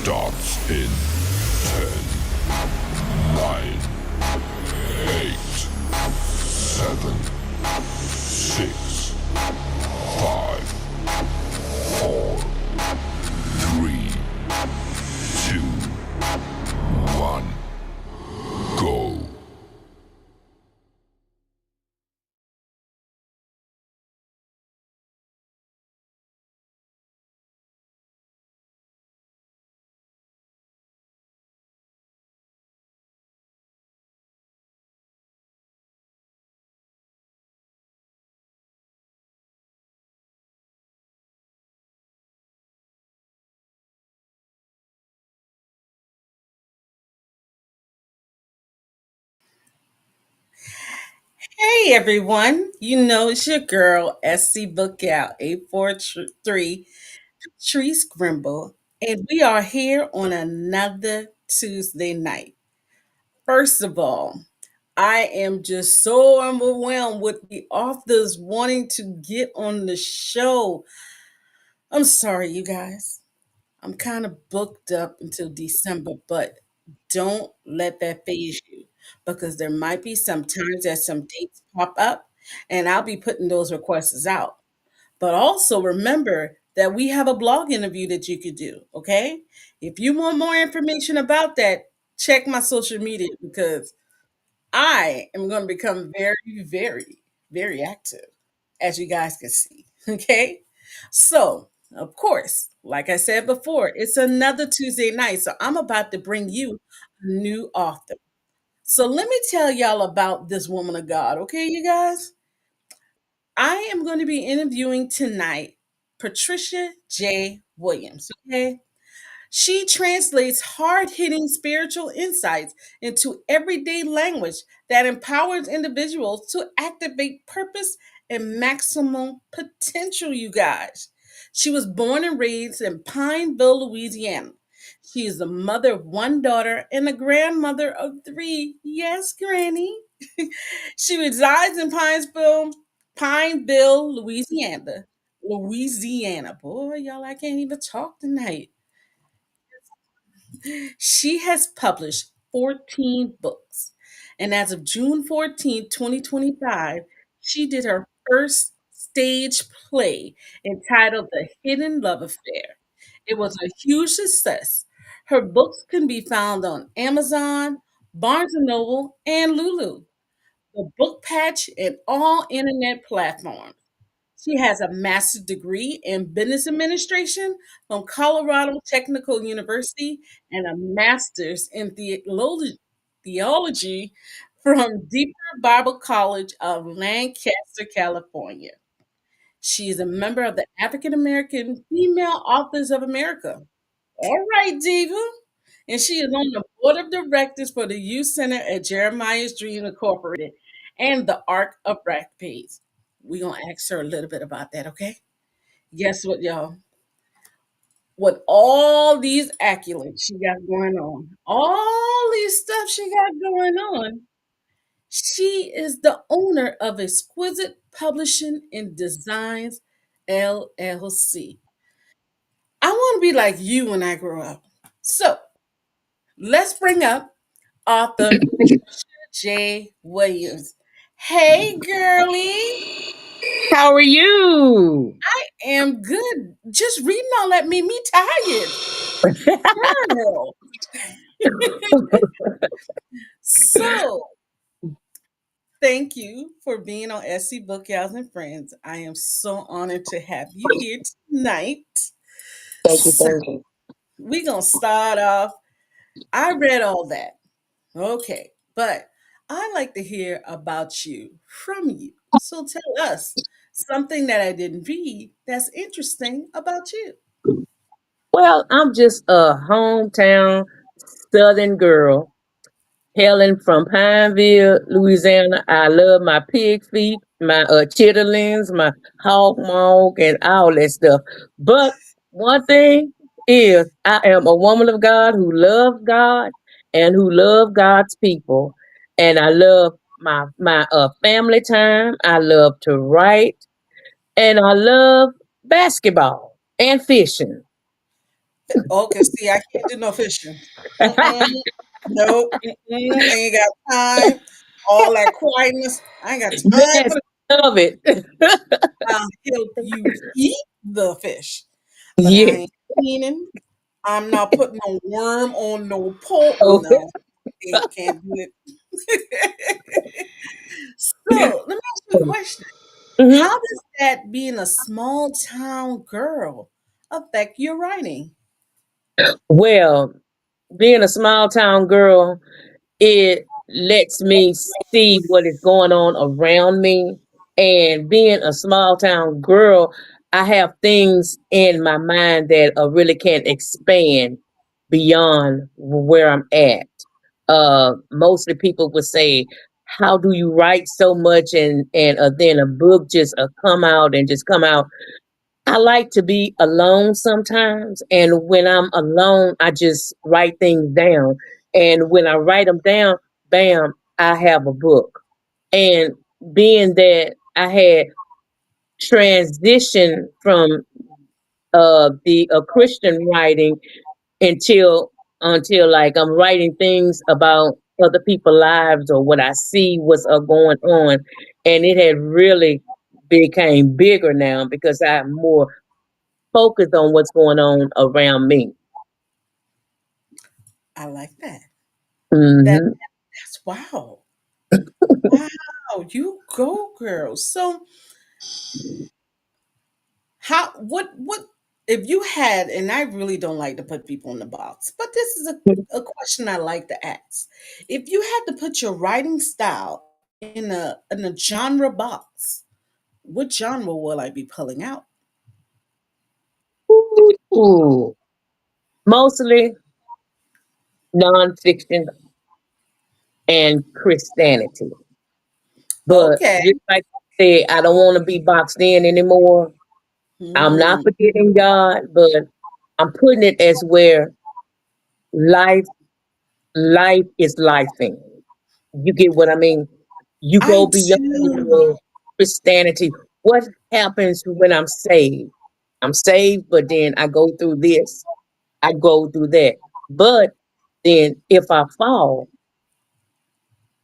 starts in 10, 9, 8, 7, 6, 5, 4, 3, 2, 1, go. Hey everyone, you know it's your girl SC Bookgal 843 Tree Scrimble, and we are here on another Tuesday night. First of all, I am just so overwhelmed with the authors wanting to get on the show. I'm sorry, you guys. I'm kind of booked up until December, but don't let that phase you because there might be some times that some dates pop up and I'll be putting those requests out. But also remember that we have a blog interview that you could do, okay? If you want more information about that, check my social media because I am going to become very, very, very active, as you guys can see. Okay. So, of course, like I said before, it's another Tuesday night. So, I'm about to bring you a new author. So, let me tell y'all about this woman of God. Okay, you guys? I am going to be interviewing tonight Patricia J. Williams. Okay. She translates hard hitting spiritual insights into everyday language that empowers individuals to activate purpose and maximum potential, you guys. She was born and raised in Pineville, Louisiana. She is the mother of one daughter and the grandmother of three. Yes, Granny. She resides in Pineville, Louisiana. Louisiana. Boy, y'all, I can't even talk tonight. She has published 14 books. And as of June 14th, 2025, she did her first stage play entitled The Hidden Love Affair. It was a huge success. Her books can be found on Amazon, Barnes& and Noble, and Lulu, the Book Patch, and all internet platforms. She has a master's degree in business administration from Colorado Technical University and a master's in theology from Deeper Bible College of Lancaster, California. She is a member of the African American Female Authors of America. All right, Diva. And she is on the board of directors for the Youth Center at Jeremiah's Dream Incorporated and the Arc of Backpage. We're going to ask her a little bit about that, okay? Guess what, y'all? With all these accolades she got going on, all these stuff she got going on, she is the owner of Exquisite Publishing and Designs LLC. I want to be like you when I grow up. So let's bring up author Patricia J. Williams. Hey, girlie. How are you? I am good. Just reading all that made me tired. Girl. So, thank you for being on SC Book Gals and Friends. I am so honored to have you here tonight. Thank you, So, thank you. we're going to start off. I read all that. Okay. But I like to hear about you from you. So, tell us something that I didn't read that's interesting about you. Well, I'm just a hometown southern girl hailing from Pineville, Louisiana. I love my pig feet, my chitterlings, my hog maw, and all that stuff. But one thing is, I am a woman of God who loves God and who loves God's people. And I love my family time. I love to write. And I love basketball and fishing. Okay, see, I can't do no fishing. Mm-mm. Nope. Mm-mm. Ain't got time. All that quietness. I ain't got time Yes, for love it. I'll help you eat the fish. But I Yes. ain't cleaning. I'm not putting no worm on no pole. Oh, No, can't do it. So let me ask you a question. mhm. How does that being a small town girl affect your writing? Well, being a small town girl, it lets me see what is going on around me. And being a small town girl, I have things in my mind that really can't expand beyond where I'm at. Mostly people would say, "How do you write so much?" And then a book just come out and just come out. I like to be alone sometimes, and when I'm alone, I just write things down. And when I write them down, bam, I have a book. And being that I had transitioned from the Christian writing until like I'm writing things about other people's lives or what I see what's going on, and it had really became bigger now because I'm more focused on what's going on around me. I like that. That Hmm. that's wow. Wow, you go girl. So how what if you had, and I really don't like to put people in the box, but this is a question I like to ask. If you had to put your writing style in a genre box, what genre will I be pulling out? Ooh, mostly nonfiction and Christianity. But Okay. just like I said, I don't want to be boxed in anymore. I'm not Hmm. forgetting God, but I'm putting it as where life life is lifing. You get what I mean? You I go beyond do. your Christianity. What happens when I'm saved? I'm saved, but then I go through this, I go through that. But then if I fall,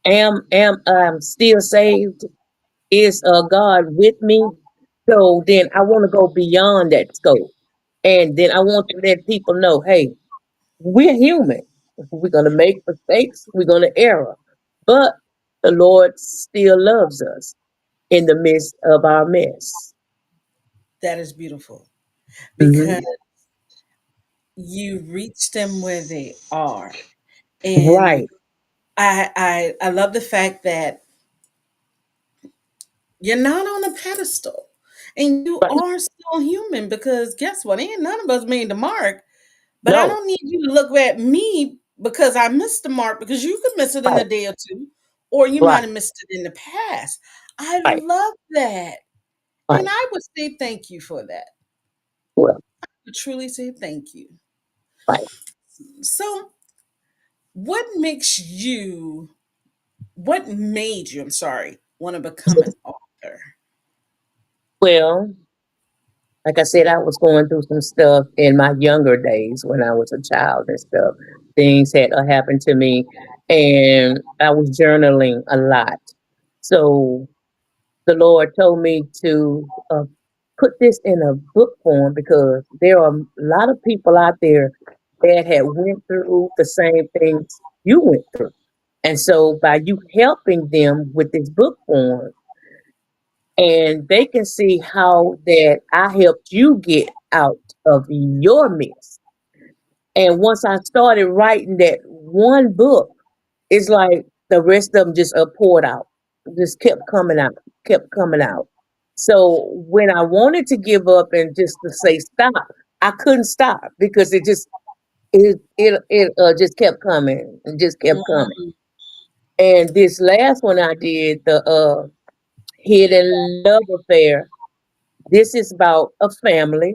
am I'm still saved? Is God with me? So then I want to go beyond that scope. And then I want to let people know, hey, we're human. We're gonna make mistakes, we're gonna error. But the Lord still loves us in the midst of our mess. That is beautiful because Hmm. you reach them where they are. And Right. I love the fact that you're not on a pedestal and you Right. are still human because guess what? Ain't none of us made the mark. But I No. don't need you to look at me because I missed the mark because you could miss it in Right. a day or two, or you might Right. have missed it in the past. I Right. love that. And Right. I would say thank you for that. Well, I would truly say thank you. right. So, what makes what made you, I'm sorry, want to become an author? Well, like I said, I was going through some stuff in my younger days when I was a child and stuff. Things had happened to me, and I was journaling a lot. So the Lord told me to put this in a book form because there are a lot of people out there that had went through the same things you went through. And so by you helping them with this book form, and they can see how that I helped you get out of your mess. And once I started writing that one book, it's like the rest of them just poured out, just kept coming out, kept coming out. So when I wanted to give up and just to say stop, I couldn't stop because it just kept coming and just kept coming. Mm, And this last one I did, the hidden love affair. This is about a family,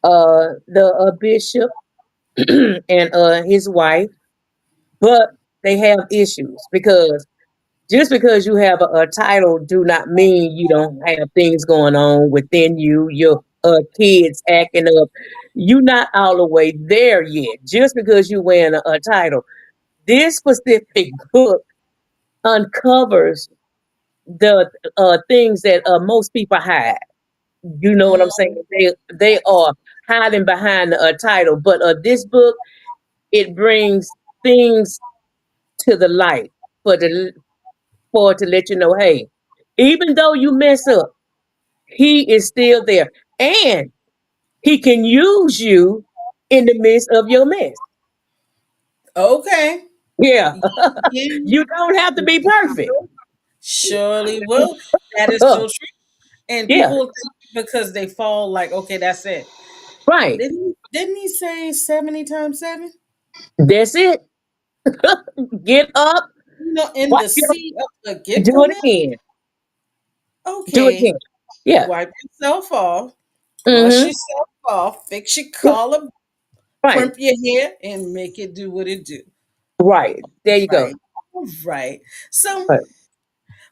the bishop and his wife, but they have issues because just you have a title do not mean you don't have things going on within you. kids acting up. You're not all the way there yet. Just because you're wearing a title, this specific book uncovers the things that most people hide. You know what I'm saying? They are hiding behind a title, but this book, it brings things to the light for the for to let you know, hey, even though you mess up, he is still there, and he can use you in the midst of your mess. Okay. Yeah, Yeah, you don't have to be perfect. surely will. That is so true. And Yeah, people think because they fall, like, okay, that's it. right. Didn't he say 70 times 7? That's it. Get up, In wipe the your, sea of do it forgetfulness? again. Do it Okay. again. Yeah. Wipe yourself off, brush Mm-hmm. yourself off, fix your Yeah. collar, Right. crimp your hair, and make it do what it do. Right. There you go. Right. Right. So Right.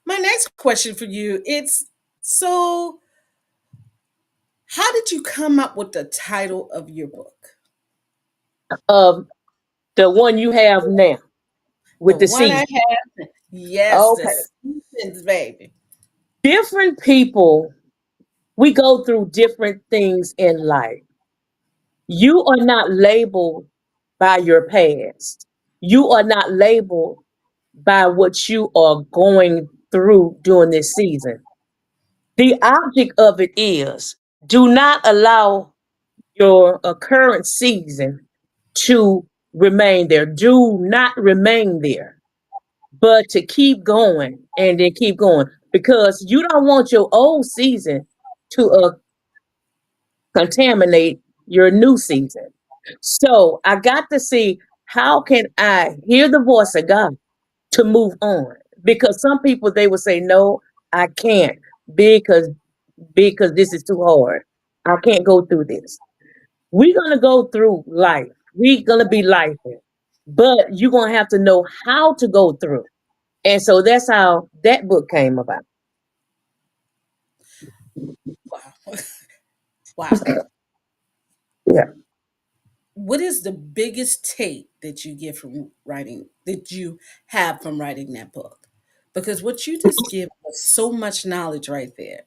my next question for you, it's so how did you come up with the title of your book? Of the one you have now The with the one I season. have, yes, the Okay. seasons, baby. Different people, we go through different things in life. You are not labeled by your past. You are not labeled by what you are going through during this season. The object of it is, do not allow your current season to remain there. Do not remain there, but to keep going and then keep going, because you don't want your old season to contaminate your new season. So I got to see, how can I hear the voice of God to move on? Because some people, they will say, no, I can't, because this is too hard. I can't go through this. We're gonna go through life. We're gonna be life, but you're gonna have to know how to go through. And so that's how that book came about. Wow. Wow. Yeah. What is the biggest take that you get from writing that you have from writing that book? Because what you just give was so much knowledge right there.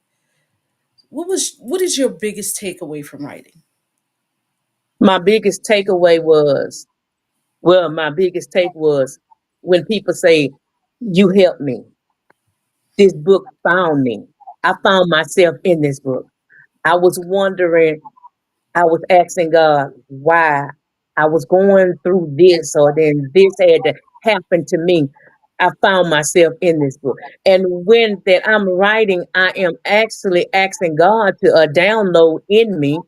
What is your biggest takeaway from writing? My biggest takeaway was, well, my biggest take was when people say, you helped me. This book found me. I found myself in this book. I was wondering, I was asking God why I was going through this, or then this had to happen to me. I found myself in this book. And when that I'm writing, I am actually asking God to download in me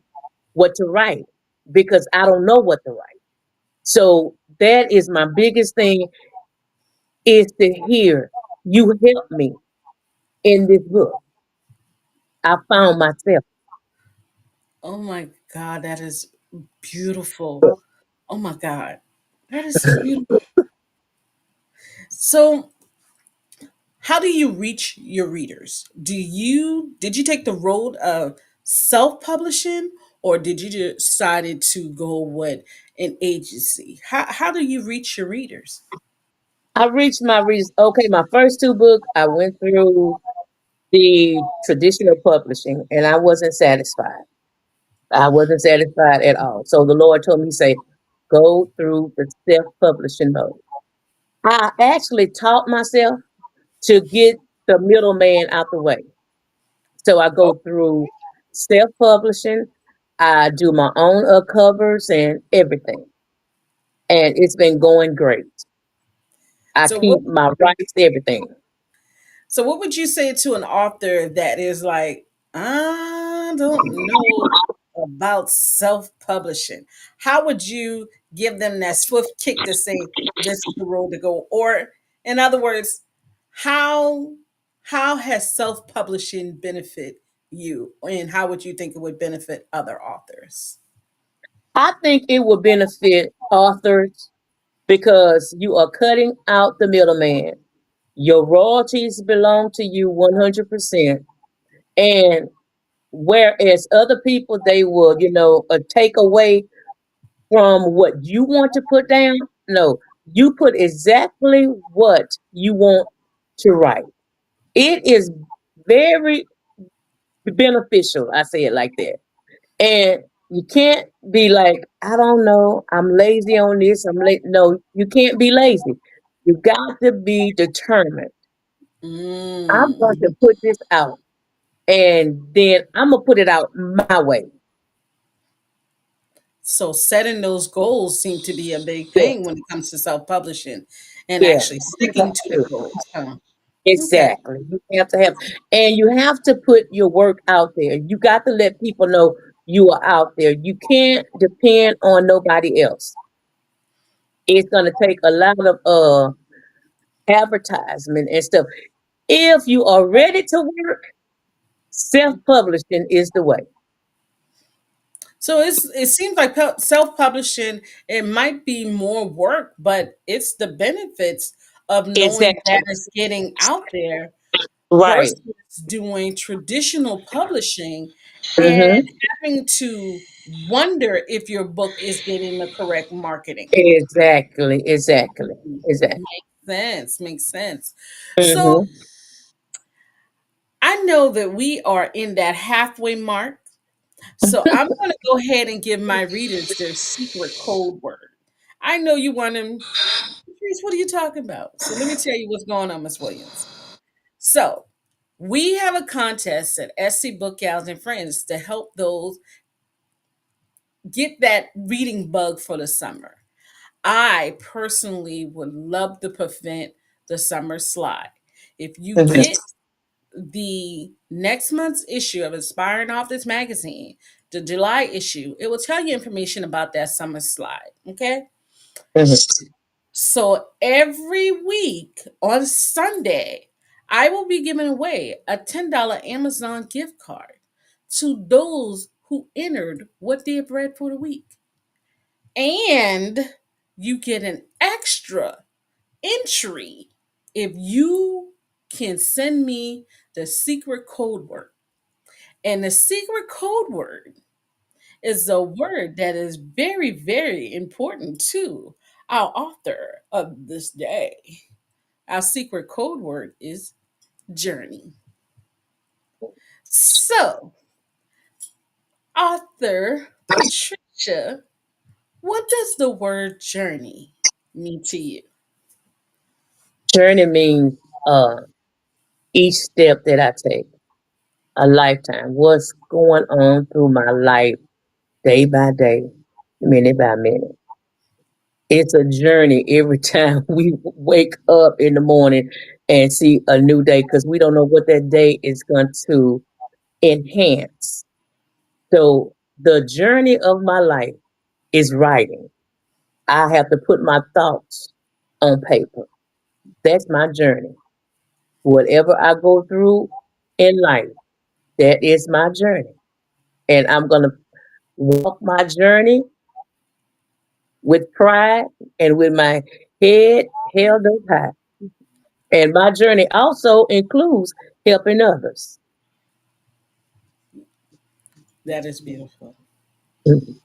what to write, because I don't know what to write. So that is my biggest thing, is to hear, you help me in this book. I found myself. Oh my God, that is beautiful. Oh my God, that is so beautiful. So, how do you reach your readers? Did you take the road of self-publishing, or did you decided to go with an agency? How do you reach your readers? I reached my reason. Okay, my first two books, I went through the traditional publishing and I wasn't satisfied. I wasn't satisfied at all. So the Lord told me, say, go through the self-publishing mode. I actually taught myself to get the middleman out the way. So I Oh, go through self-publishing. I do my own covers and everything. And it's been going great. I so what keep my rights, everything. So, what would you say to an author that is like, I don't know about self publishing? How would you give them that swift kick to say, this is the road to go? Or, in other words, how how has self publishing benefit you, and how would you think it would benefit other authors? I think it will benefit authors because you are cutting out the middleman. Your royalties belong to you 100%. And Whereas other people, they will, take away from what you want to put down. No, you put exactly what you want to write. It is very beneficial. I say it like that. And you can't be like, I don't know, I'm lazy on this. I'm late. No, you can't be lazy. You got to be determined. I'm going to Mm. put this out, and then I'm gonna put it out my way. So setting those goals seem to be a big Yeah, thing when it comes to self-publishing and yeah. actually You have sticking to the to. goals, huh? Okay. Exactly. You have to have, and you have to put your work out there. You got to let people know you are out there. You can't depend on nobody else. It's gonna take a lot of advertisement and stuff. If you are ready to work, self-publishing is the way. So it seems like self-publishing, it might be more work, but it's the benefits of knowing that Exactly. it's getting out there Right. versus doing traditional publishing and Mm-hmm. having to wonder if your book is getting the correct marketing. Exactly. Exactly. Exactly. Makes sense. Makes sense. So Mm-hmm. I know that we are in that halfway mark. So I'm going to go ahead and give my readers their secret code word. I know you want them. Patrice, what are you talking about? So let me tell you what's going on, Miss Williams. So we have a contest at SC Book Gals and Friends to help those get that reading bug for the summer. I personally would love to prevent the summer slide. If you get the next month's issue of Inspiring Authors magazine, the July issue, it will tell you information about that summer slide. Okay. Mm-hmm. So every week on Sunday, I will be giving away a $10 Amazon gift card to those who entered what they have read for the week. And you get an extra entry if you can send me the secret code word. And the secret code word is a word that is very, very important to our author of this day. Our secret code word is journey. So, author Patricia, what does the word journey mean to you? Journey means each step that I take, a lifetime. What's going on through my life day by day, minute by minute. It's a journey every time we wake up in the morning and see a new day because we don't know what that day is going to enhance. So the journey of my life is writing. I have to put my thoughts on paper. That's my journey. Whatever I go through in life, that is my journey. And I'm going to walk my journey with pride and with my head held up high. And my journey also includes helping others. That is beautiful. Mhm.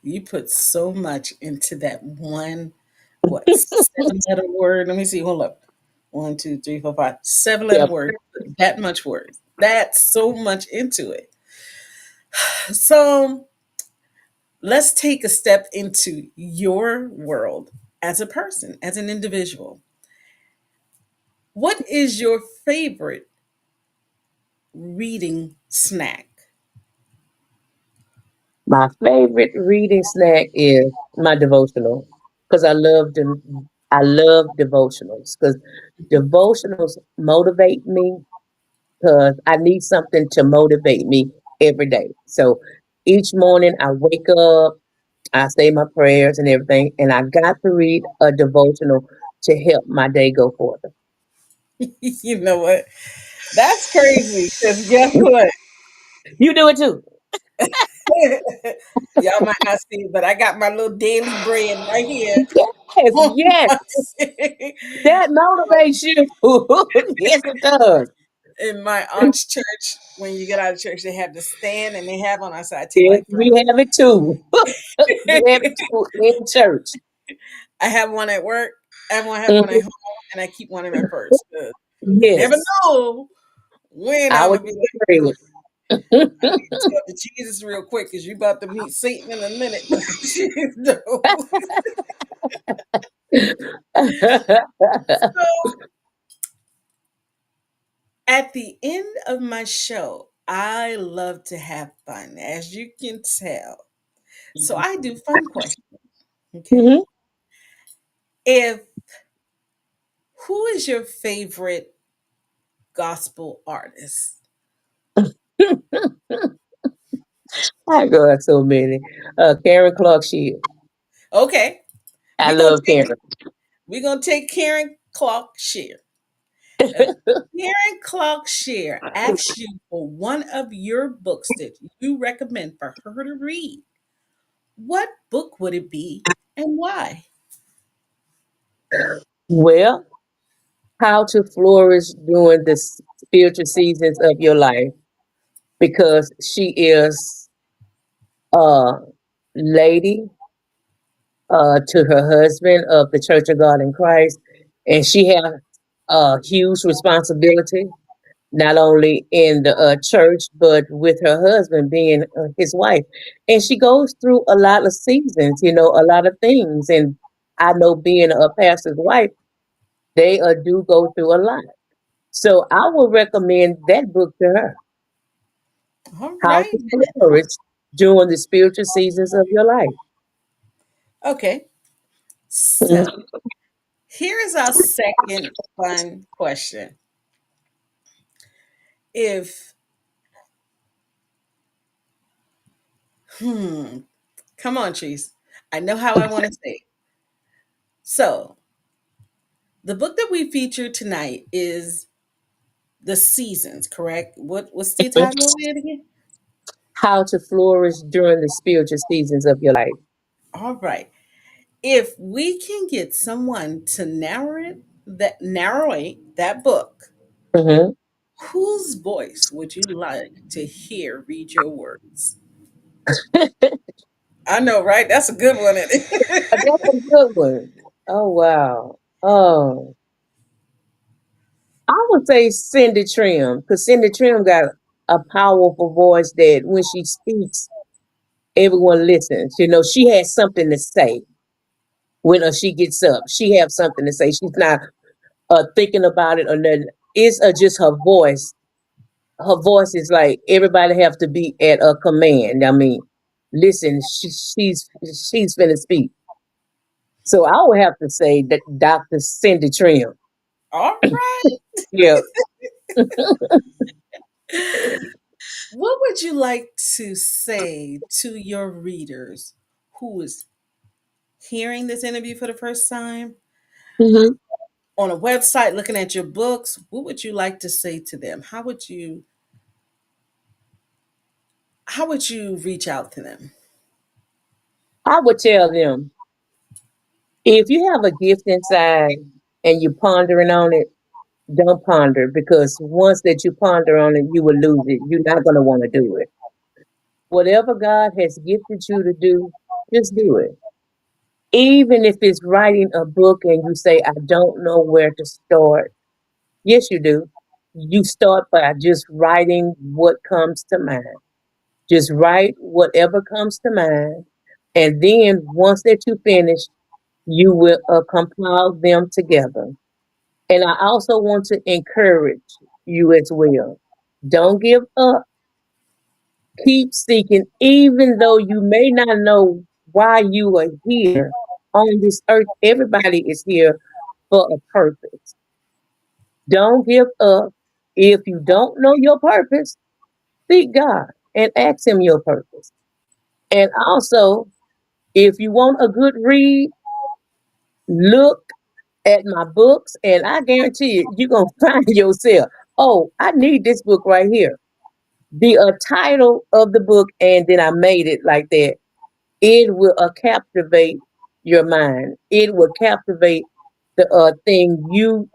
You put so much into that one, what, 7 letter word? Let me see. Hold up. One, two, three, four, five. 7 letter Yeah, word. That much word. That's so much into it. So let's take a step into your world as a person, as an individual. What is your favorite reading snack? my favorite reading snack is my devotional because I love them. I love devotionals because devotionals motivate me because I need something to motivate me every day. So each morning I wake up, I say my prayers and everything, and I got to read a devotional to help my day go forward. You know what? That's crazy. Because guess what? You do it too. Y'all might not see it, but I got my little daily bread right here. Yes, yes, that motivates you. Yes, it does. In my aunt's church, when you get out of church, they have the stand and they have on us. I take Yes, like we have it too. We have it too in church. I have one at work. I have one at Mhm. home, and I keep one in my purse. 'Cause you never Yes, know when I I'm would gonna be like, agree. talk to Jesus real quick because you about to meet Satan in a minute. Jesus, no. So at the end of my show, I love to have fun, as you can tell. So I do fun questions. Okay. Mhm. If Who is your favorite gospel artist? I got so many. Karen Clark Shield. Okay. I We're gonna love take Karen. we're gonna take Karen Clark share. If Karen Clark share asks you for one of your books that you recommend for her to read, what book would it be and why? Well, how to flourish during the spiritual seasons of your life, because she is a lady to her husband of the Church of God in Christ, and she has a huge responsibility not only in the church but with her husband being his wife, and she goes through a lot of seasons, a lot of things, and I know being a pastor's wife, they do go through a lot. So I will recommend that book to her, All How right. to Flourish During the Spiritual Seasons of Your Life. Okay. So Mhm. here is our second fun question. If hmm, come on, Trees. I know how I want to say it. So the book that we featured tonight is The Seasons, correct? What's the title of it again? How to Flourish During the Spiritual Seasons of Your Life. All right. If we can get someone to narrate that book, Hmm. whose voice would you like to hear read your words? I know, right? That's a good one. Isn't it? That's a good one. Oh, wow. Oh, I would say Cindy Trim, because Cindy Trim got a powerful voice that when she speaks, everyone listens. She has something to say when she gets up. She has something to say. She's not thinking about it or nothing. It's just her voice. Her voice is like everybody have to be at a command. I mean, listen, she's finna speak. So I would have to say that Dr. Cindy Trim. All right. Yeah. What would you like to say to your readers who is hearing this interview for the first time Hmm. on a website looking at your books? What would you like to say to them? How would you reach out to them? I would tell them, if you have a gift inside and you're pondering on it, don't ponder, because once that you ponder on it, you will lose it. You're not going to want to do it. Whatever God has gifted you to do, just do it. Even if it's writing a book and you say, I don't know where to start. Yes, you do. You start by just writing what comes to mind. Just write whatever comes to mind. And then once that you finish, you will compile them together. And I also want to encourage you as well. Don't give up. Keep seeking, even though you may not know why you are here on this earth. Everybody is here for a purpose. Don't give up. If you don't know your purpose, seek God and ask Him your purpose. And also, if you want a good read, look at my books, and I guarantee you, you're going to find yourself, oh, I need this book right here. The title of the book, and then I made it like that. It will captivate your mind. It will captivate the thing you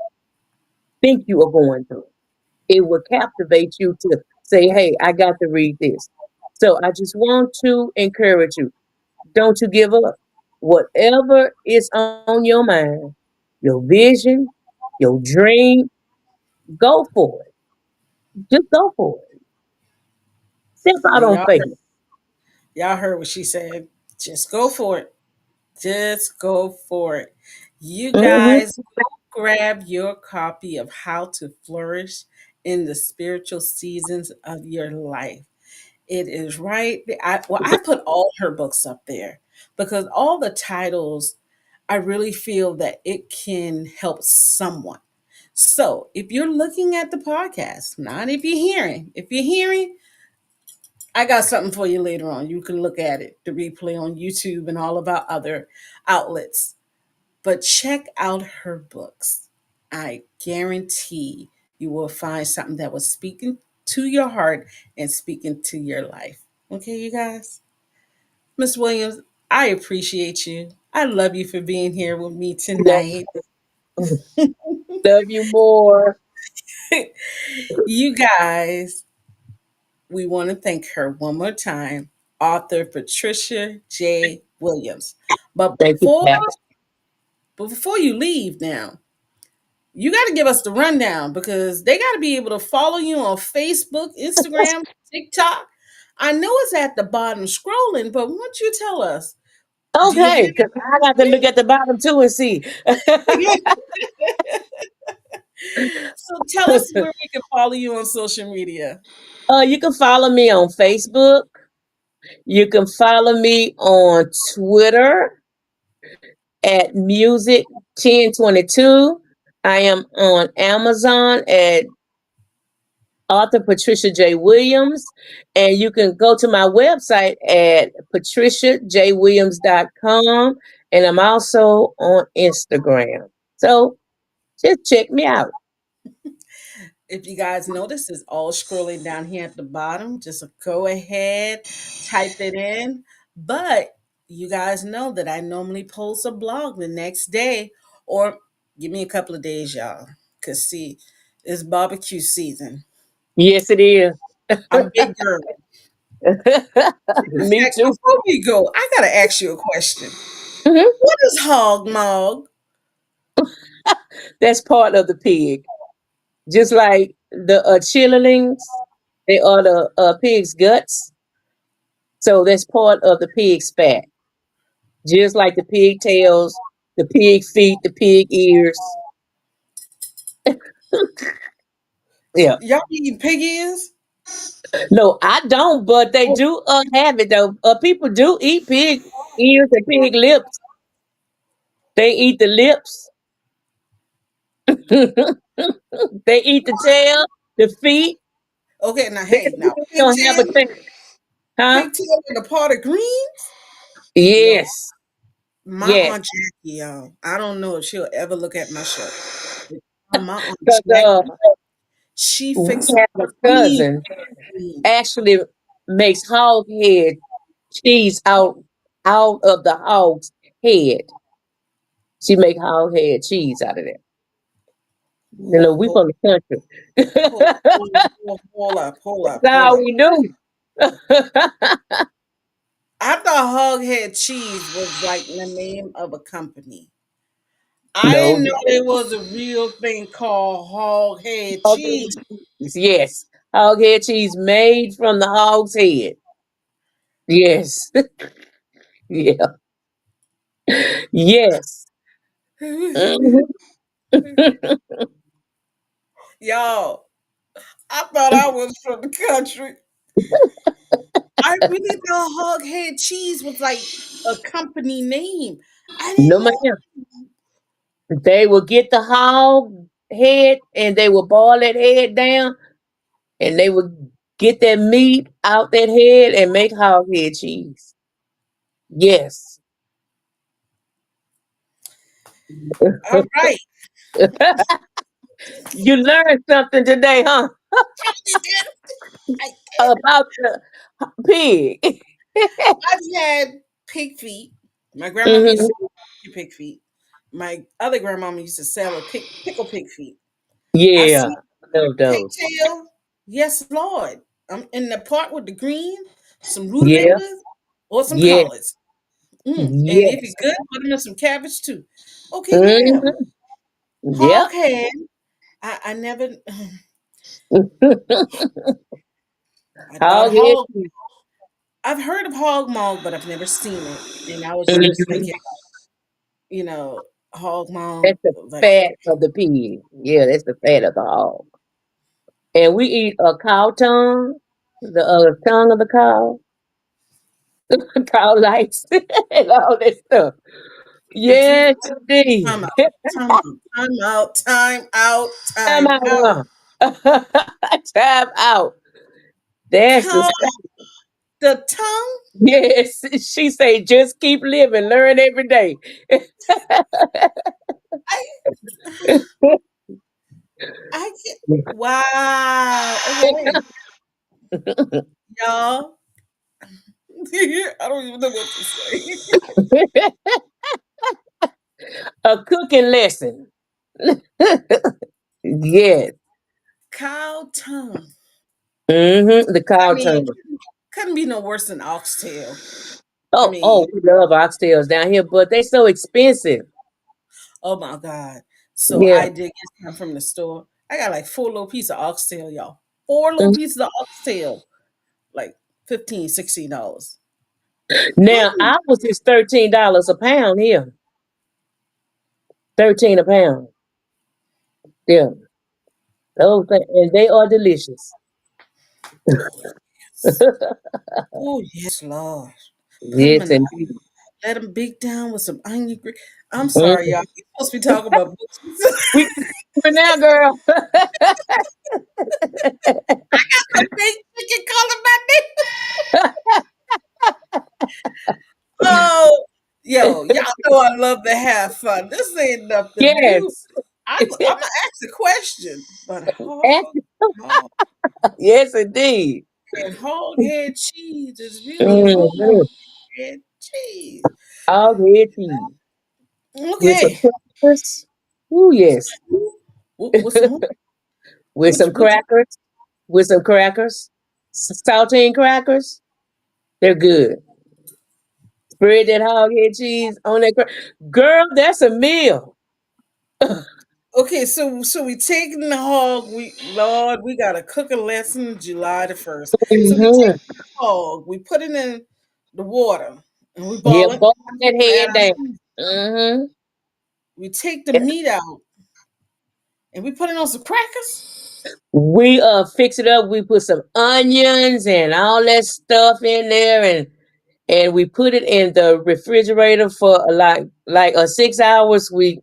think you are going through. it will captivate you to say, hey, I got to read this. So I just want to encourage you. Don't you give up. Whatever is on your mind, your vision, your dream, go for it. Just go for it. Step out And on faith. y'all heard what she said. Just go for it. Just go for it. You Hmm. guys go grab your copy of How to Flourish in the Spiritual Seasons of Your Life. It is right. I put all her books up there because all the titles, I really feel that it can help someone. So if you're looking at the podcast, not if you're hearing, I got something for you later on. You can look at it, the replay on YouTube and all of our other outlets. But check out her books. I guarantee you will find something that was speaking to your heart and speaking to your life. Okay, you guys? Miss Williams, I appreciate you. I love you for being here with me Love, tonight. love you more. You guys, we want to thank her one more time, author Patricia J. Williams. But Thank you, Pat. before you leave now, you got to give us the rundown because they got to be able to follow you on Facebook, Instagram, TikTok. I know it's at the bottom scrolling, but why don't you tell us? Do you have Okay, because I got to look at the bottom too and see. it? So tell us where we can follow you on social media. You can follow me on Facebook. You can follow me on Twitter at Music 1022. I am on Amazon at author Patricia J. Williams. And you can go to my website at patriciajwilliams.com. And I'm also on Instagram. So just check me out. If you guys notice, it's all scrolling down here at the bottom. Just go ahead, type it in. But you guys know that I normally post a blog the next day, or give me a couple of days, y'all. Because, see, it's barbecue season. Yes, it is. I'm a big girl. In Me fact, too. before we go, I got to ask you a question. Mhm. What is hog mog? That's part of the pig. Just like the chitterlings, they are the pig's guts. So that's part of the pig's fat. Just like the pigtails, the pig feet, the pig ears. Yeah. Y'all eating pig ears? No, I don't, but they Oh, do have it though. People do eat pig ears and pig lips. They eat the lips. They eat the tail, the feet. okay. Now, They hey, now don't have a thing. Huh? pigtail and a pot of greens? Yo, Yes. my Yes. Aunt Jackie, y'all. I don't know if she'll ever look at my shirt. My Aunt Because Jackie, she we fixed have a me cousin green. actually makes hog head cheese out of the hog's head. She make hog head cheese out of that. You know, Hold, we hold, from the country. hold, That's hold up, hold up, hold how up. we do. I thought Hoghead Cheese was like the name of a company. I No, didn't know there was a real thing called Hoghead hog Cheese. head cheese. Yes, hog head cheese made from the hog's head. Yes, yeah, yes. Mhm. Y'all, I thought I was from the country. I really thought Hoghead Cheese was like a company name. I No, didn't know. ma'am. They will get the hog head and they will boil that head down and they would get that meat out that head and make hog head cheese. Yes. All right. You learned something today, huh? You did. I did. About the pig. I've had pig feet. My grandmama used Hmm. to do pig feet. My other grandmama used to sell a pickle pig feet. I Yeah. see. love those. pigtail. Yes, Lord. I'm in the part with the green, some Yeah, rutabagas, or some yeah, collards. And if you're yes. good, put them in some cabbage too. Okay, ma'am. Hmm. Yep. Hog head. I never. I thought Hog head hog. cheese. I've heard of hog maw, but I've never seen it. And I was just Mhm. thinking, you know, hog maw, That's the like fat of the pig. Yeah, that's the fat of the hog. And we eat a cow tongue, the tongue of the cow, cow lights, and all that stuff. see, Yes, indeed. time out, time out, time out, time out, Time time out. out. Time out. That's the Cow, stuff. the tongue. Yes, she say just keep living, learn every day. I I can't. Wow. Okay, y'all. I don't even know what to say. A cooking lesson. Yes. Cow tongue. The I cow mean, tongue. couldn't be no worse than oxtail. I Oh, mean, oh, we love oxtails down here, but they so expensive. oh my God. So Yeah. I did get some from the store. I got like four little pieces of oxtail, y'all. Four little Mhm. pieces of oxtail, like 15, $16. Now Mm, ours is $13 a pound here. 13 a pound. Yeah. Those and they are delicious. oh yes, Lord. Put them Yes, in the indeed. let them bake down with some onion. I'm sorry, Mhm. y'all. We supposed to be talking about books. We for now, girl. Some baked chicken calling my name. Oh, yo, y'all know I love to have fun. This ain't nothing new. Yes. I'm gonna ask a question, but hog Yes, indeed. and hog head cheese is really hog Mhm. head cheese. All red cheese with some Okay. crackers. Oh yes, What's the who? with some Which crackers. With some crackers, saltine crackers. They're good. Spread that hog head cheese on that. Girl, that's a meal. okay, so we taking the hog. We Lord, we got a cooking lesson July the 1st. So we take Hmm. the hog, we put it in the water and we Yeah, boil it. boil After that we add head our down. seasoning. Hmm. We take the meat out and we put it on some crackers. We fix it up. We put some onions and all that stuff in there, and we put it in the refrigerator for like 6 hours. We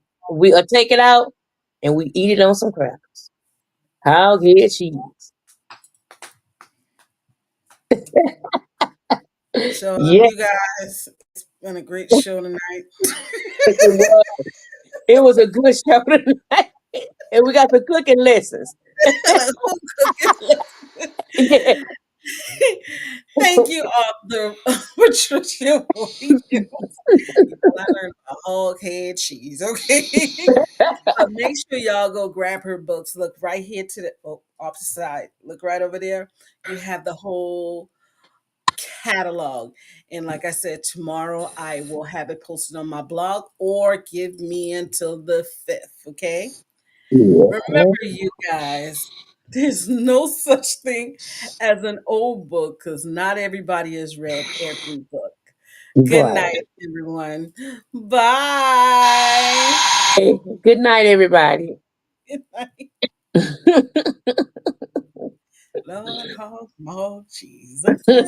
take it out and we eat it on some crackers. Hog head cheese. So Yeah, you guys, it's been a great show tonight. it was. It was a good show tonight, and we got the cooking lessons. And a home cooking lesson. Yeah. Thank you, Author Patricia Williams. I learned about hog head cheese. Okay. So make sure y'all go grab her books. Look right here to the opposite side. Look right over there. You have the whole catalog. And like I said, tomorrow I will have it posted on my blog or give me until the 5th. Okay. Yeah. Remember, you guys, there's no such thing as an old book because not everybody has read every book. Good Right. night, everyone. Bye. Hey, good night, everybody. Good night. Lord, hog, maw, cheese. Okay.